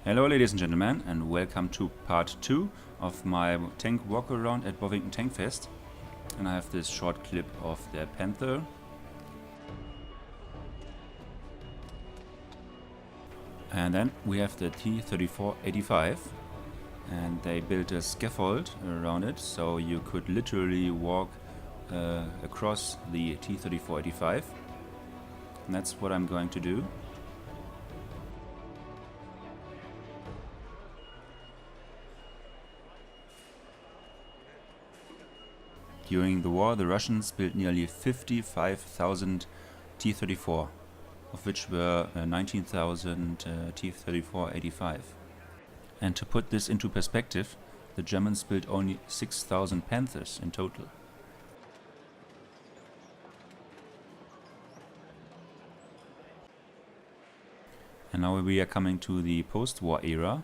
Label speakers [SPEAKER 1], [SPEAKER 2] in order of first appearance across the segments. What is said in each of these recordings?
[SPEAKER 1] Hello ladies and gentlemen, and welcome to part 2 of my tank walk-around at Bovington Tankfest. And I have this short clip of the Panther. And then we have the T-34-85, and they built a scaffold around it, so you could literally walk across the T-34-85. And that's what I'm going to do. During the war, the Russians built nearly 55,000 T-34, of which were 19,000 T-34-85. And to put this into perspective, the Germans built only 6,000 Panthers in total. And now we are coming to the post-war era,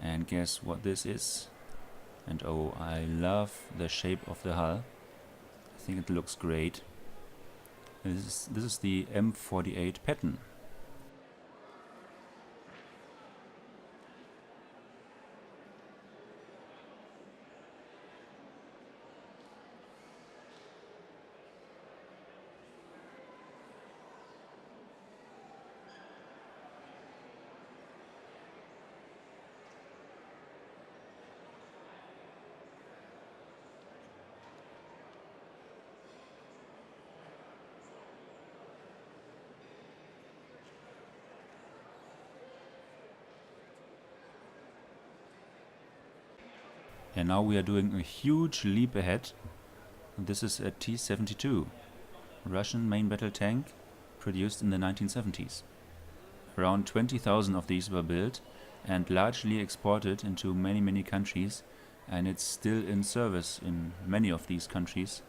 [SPEAKER 1] and guess what this is? And oh, I love the shape of the hull. I think it looks great. This is the M48 Patton. And now we are doing a huge leap ahead. This is a T-72, Russian main battle tank produced in the 1970s. Around 20,000 of these were built and largely exported into many countries, and it's still in service in many of these countries.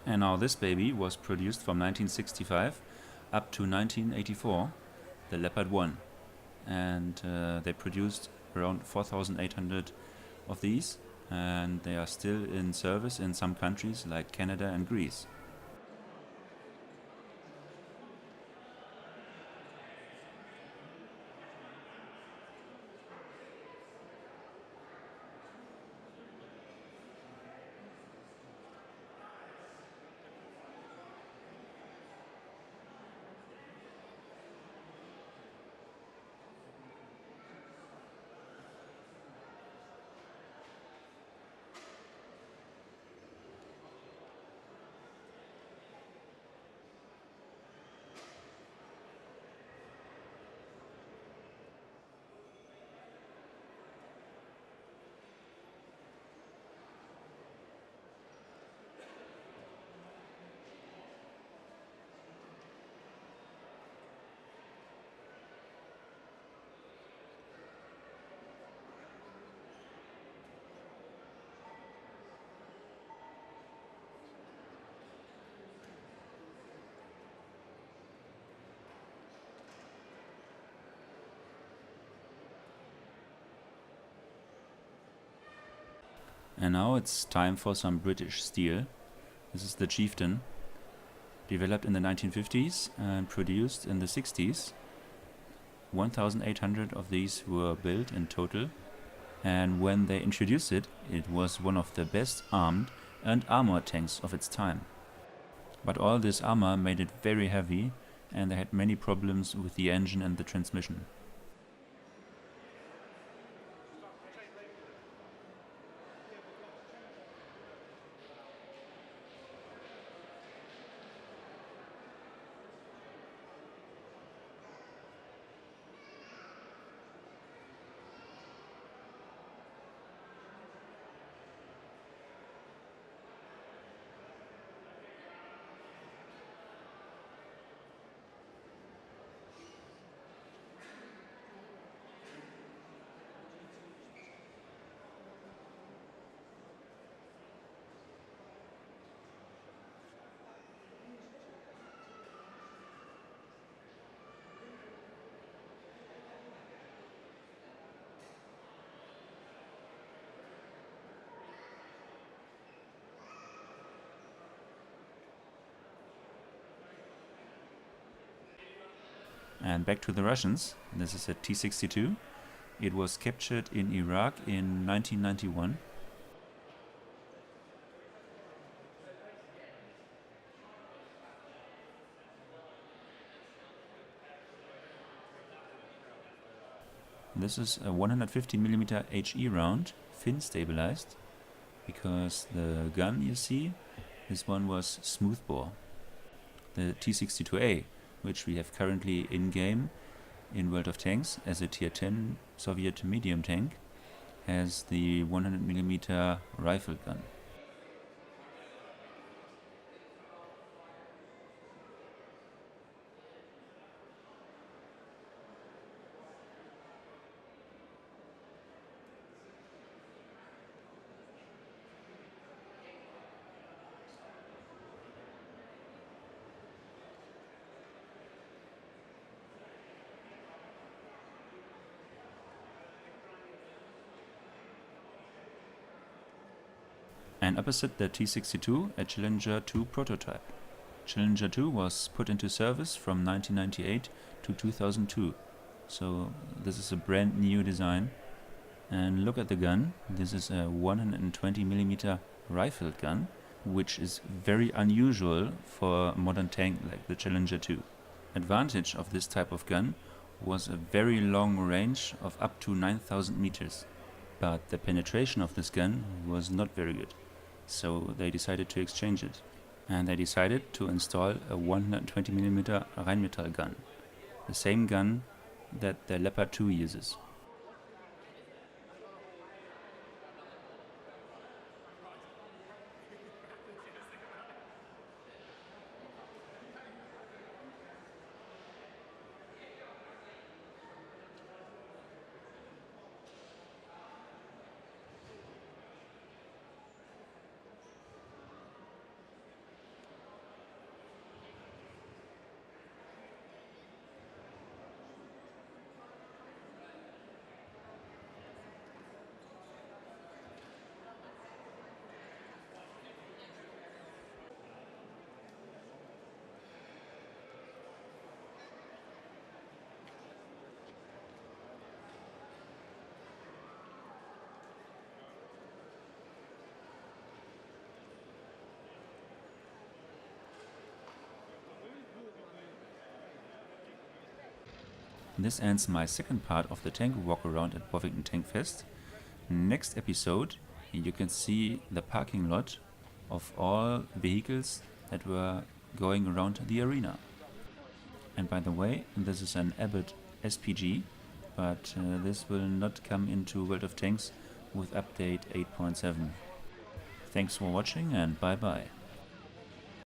[SPEAKER 1] And now this baby was produced from 1965 up to 1984, the Leopard I. And they produced around 4,800 of these, and they are still in service in some countries like Canada and Greece. And now it's time for some British steel. This is the Chieftain, developed in the 1950s and produced in the 60s. 1,800 of these were built in total, and when they introduced it, it was one of the best armed and armored tanks of its time. But all this armor made it very heavy, and they had many problems with the engine and the transmission. And back to the Russians. This is a T-62. It was captured in Iraq in 1991. This is a 150mm HE round, fin stabilized, because the gun you see, this one was smoothbore. The T-62A, which we have currently in-game in World of Tanks as a Tier 10 Soviet medium tank, has the 100mm rifle gun. And opposite the T-62, a Challenger 2 prototype. Challenger 2 was put into service from 1998 to 2002, so this is a brand new design. And look at the gun. This is a 120mm rifled gun, which is very unusual for a modern tank like the Challenger 2. Advantage of this type of gun was a very long range of up to 9,000 meters, but the penetration of this gun was not very good. So they decided to exchange it, and they decided to install a 120mm Rheinmetall gun, the same gun that the Leopard II uses. This ends my second part of the tank walkaround at Bovington Tankfest. Next episode you can see the parking lot of all vehicles that were going around the arena. And by the way, this is an Abbot SPG, but this will not come into World of Tanks with update 8.7. Thanks for watching and bye bye.